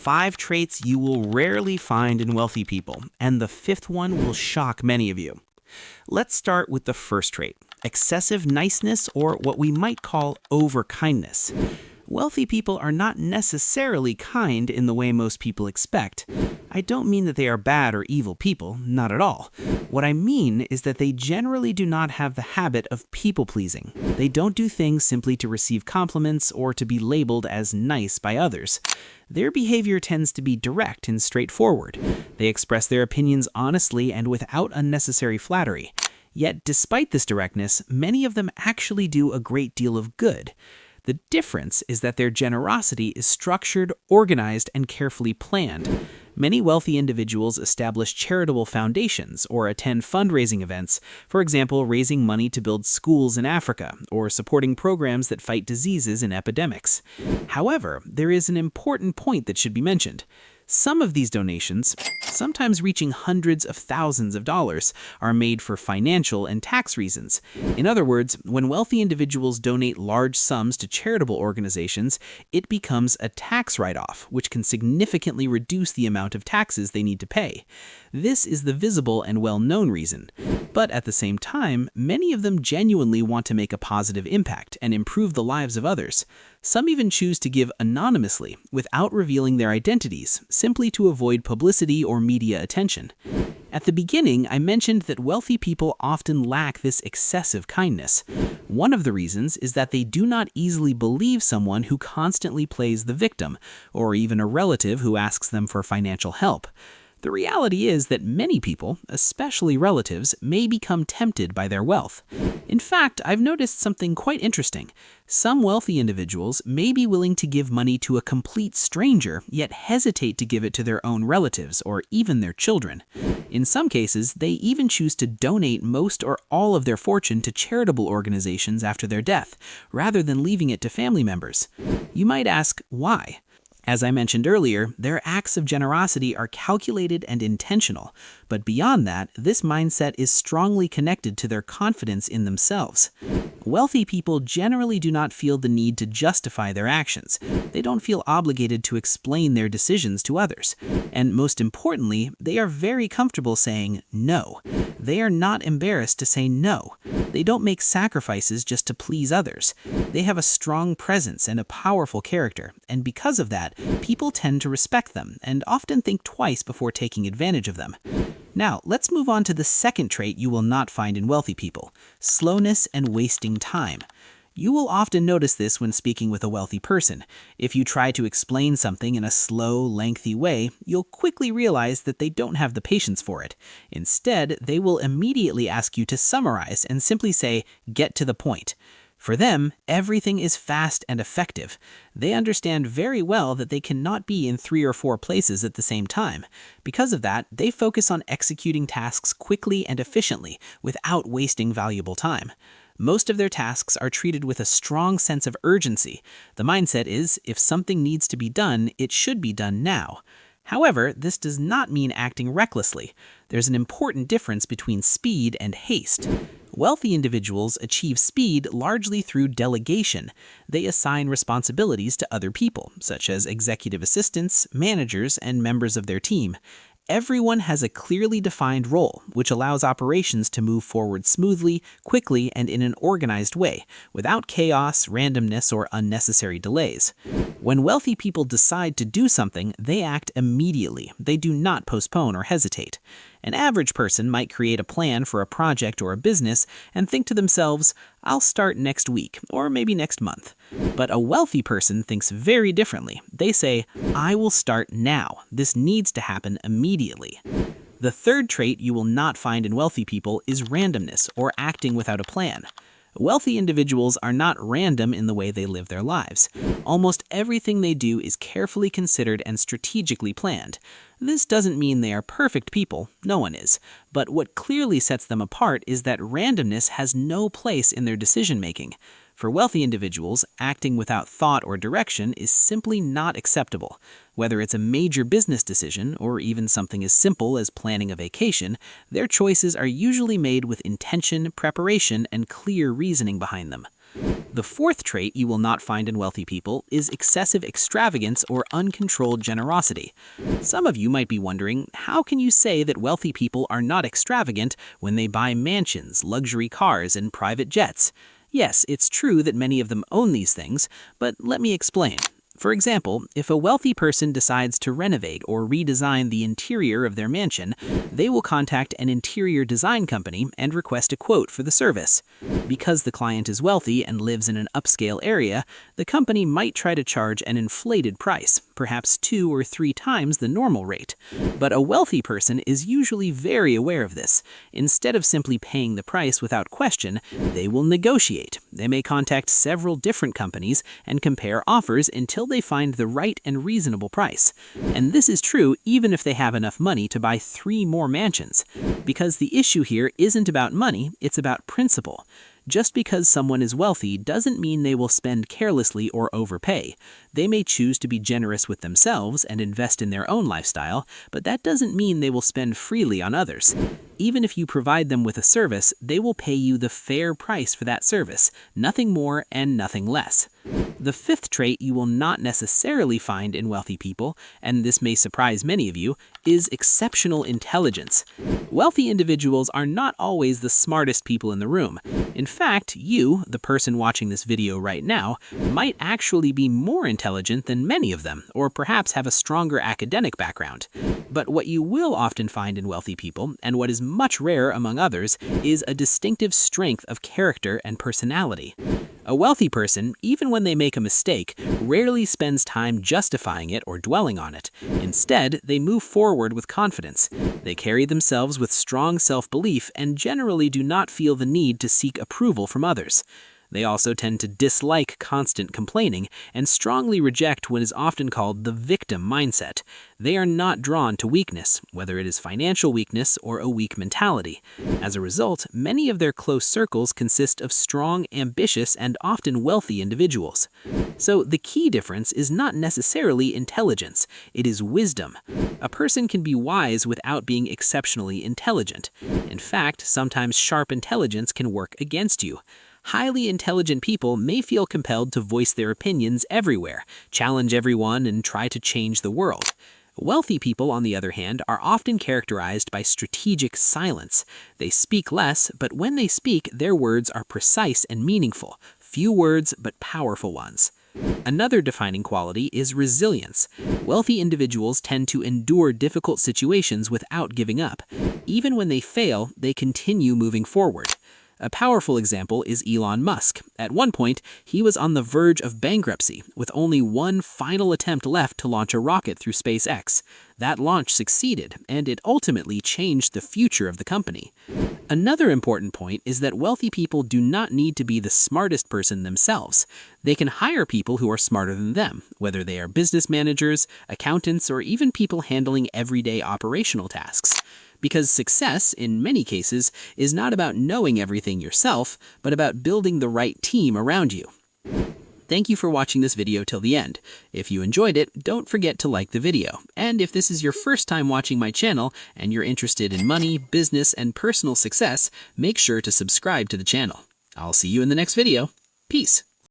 5 traits you will rarely find in wealthy people, and the fifth one will shock many of you. Let's start with the first trait, excessive niceness, or what we might call overkindness. Wealthy people are not necessarily kind in the way most people expect. I don't mean that they are bad or evil people, not at all. What I mean is that they generally do not have the habit of people-pleasing. They don't do things simply to receive compliments or to be labeled as nice by others. Their behavior tends to be direct and straightforward. They express their opinions honestly and without unnecessary flattery. Yet, despite this directness, many of them actually do a great deal of good. The difference is that their generosity is structured, organized, and carefully planned. Many wealthy individuals establish charitable foundations or attend fundraising events, for example, raising money to build schools in Africa or supporting programs that fight diseases and epidemics. However, there is an important point that should be mentioned. Some of these donations, sometimes reaching hundreds of thousands of dollars, are made for financial and tax reasons. In other words, when wealthy individuals donate large sums to charitable organizations, it becomes a tax write-off, which can significantly reduce the amount of taxes they need to pay. This is the visible and well-known reason. But at the same time, many of them genuinely want to make a positive impact and improve the lives of others. Some even choose to give anonymously, without revealing their identities, simply to avoid publicity or media attention. At the beginning, I mentioned that wealthy people often lack this excessive kindness. One of the reasons is that they do not easily believe someone who constantly plays the victim, or even a relative who asks them for financial help. The reality is that many people, especially relatives, may become tempted by their wealth. In fact, I've noticed something quite interesting. Some wealthy individuals may be willing to give money to a complete stranger, yet hesitate to give it to their own relatives or even their children. In some cases, they even choose to donate most or all of their fortune to charitable organizations after their death, rather than leaving it to family members. You might ask, why? As I mentioned earlier, their acts of generosity are calculated and intentional, but beyond that, this mindset is strongly connected to their confidence in themselves. Wealthy people generally do not feel the need to justify their actions. They don't feel obligated to explain their decisions to others. And most importantly, they are very comfortable saying no. They are not embarrassed to say no. They don't make sacrifices just to please others. They have a strong presence and a powerful character, and because of that, people tend to respect them and often think twice before taking advantage of them. Now, let's move on to the second trait you will not find in wealthy people: slowness and wasting time. You will often notice this when speaking with a wealthy person. If you try to explain something in a slow, lengthy way, you'll quickly realize that they don't have the patience for it. Instead, they will immediately ask you to summarize and simply say, "Get to the point." For them, everything is fast and effective. They understand very well that they cannot be in 3 or 4 places at the same time. Because of that, they focus on executing tasks quickly and efficiently, without wasting valuable time. Most of their tasks are treated with a strong sense of urgency. The mindset is, if something needs to be done, it should be done now. However, this does not mean acting recklessly. There's an important difference between speed and haste. Wealthy individuals achieve speed largely through delegation. They assign responsibilities to other people, such as executive assistants, managers, and members of their team. Everyone has a clearly defined role, which allows operations to move forward smoothly, quickly, and in an organized way, without chaos, randomness, or unnecessary delays. When wealthy people decide to do something, they act immediately. They do not postpone or hesitate. An average person might create a plan for a project or a business and think to themselves, "I'll start next week, or maybe next month." But a wealthy person thinks very differently. They say, "I will start now. This needs to happen immediately." The third trait you will not find in wealthy people is randomness, or acting without a plan. Wealthy individuals are not random in the way they live their lives. Almost everything they do is carefully considered and strategically planned. This doesn't mean they are perfect people, no one is, but what clearly sets them apart is that randomness has no place in their decision-making. For wealthy individuals, acting without thought or direction is simply not acceptable. Whether it's a major business decision or even something as simple as planning a vacation, their choices are usually made with intention, preparation, and clear reasoning behind them. The fourth trait you will not find in wealthy people is excessive extravagance or uncontrolled generosity. Some of you might be wondering, how can you say that wealthy people are not extravagant when they buy mansions, luxury cars, and private jets? Yes, it's true that many of them own these things, but let me explain. For example, if a wealthy person decides to renovate or redesign the interior of their mansion, they will contact an interior design company and request a quote for the service. Because the client is wealthy and lives in an upscale area, the company might try to charge an inflated price, perhaps 2 or 3 times the normal rate. But a wealthy person is usually very aware of this. Instead of simply paying the price without question, they will negotiate. They may contact several different companies and compare offers until they find the right and reasonable price. And this is true even if they have enough money to buy 3 more mansions. Because the issue here isn't about money, it's about principle. Just because someone is wealthy doesn't mean they will spend carelessly or overpay. They may choose to be generous with themselves and invest in their own lifestyle, but that doesn't mean they will spend freely on others. Even if you provide them with a service, they will pay you the fair price for that service, nothing more and nothing less. The fifth trait you will not necessarily find in wealthy people, and this may surprise many of you, is exceptional intelligence. Wealthy individuals are not always the smartest people in the room. In fact, you, the person watching this video right now, might actually be more intelligent than many of them, or perhaps have a stronger academic background. But what you will often find in wealthy people, and what is much rarer among others, is a distinctive strength of character and personality. A wealthy person, even when they make a mistake, rarely spends time justifying it or dwelling on it. Instead, they move forward with confidence. They carry themselves with strong self-belief and generally do not feel the need to seek approval from others. They also tend to dislike constant complaining and strongly reject what is often called the victim mindset. They are not drawn to weakness, whether it is financial weakness or a weak mentality. As a result, many of their close circles consist of strong, ambitious, and often wealthy individuals. So the key difference is not necessarily intelligence, it is wisdom. A person can be wise without being exceptionally intelligent. In fact, sometimes sharp intelligence can work against you. Highly intelligent people may feel compelled to voice their opinions everywhere, challenge everyone, and try to change the world. Wealthy people, on the other hand, are often characterized by strategic silence. They speak less, but when they speak, their words are precise and meaningful. Few words, but powerful ones. Another defining quality is resilience. Wealthy individuals tend to endure difficult situations without giving up. Even when they fail, they continue moving forward. A powerful example is Elon Musk. At one point, he was on the verge of bankruptcy, with only one final attempt left to launch a rocket through SpaceX. That launch succeeded, and it ultimately changed the future of the company. Another important point is that wealthy people do not need to be the smartest person themselves. They can hire people who are smarter than them, whether they are business managers, accountants, or even people handling everyday operational tasks. Because success, in many cases, is not about knowing everything yourself, but about building the right team around you. Thank you for watching this video till the end. If you enjoyed it, don't forget to like the video. And if this is your first time watching my channel and you're interested in money, business, and personal success, make sure to subscribe to the channel. I'll see you in the next video. Peace.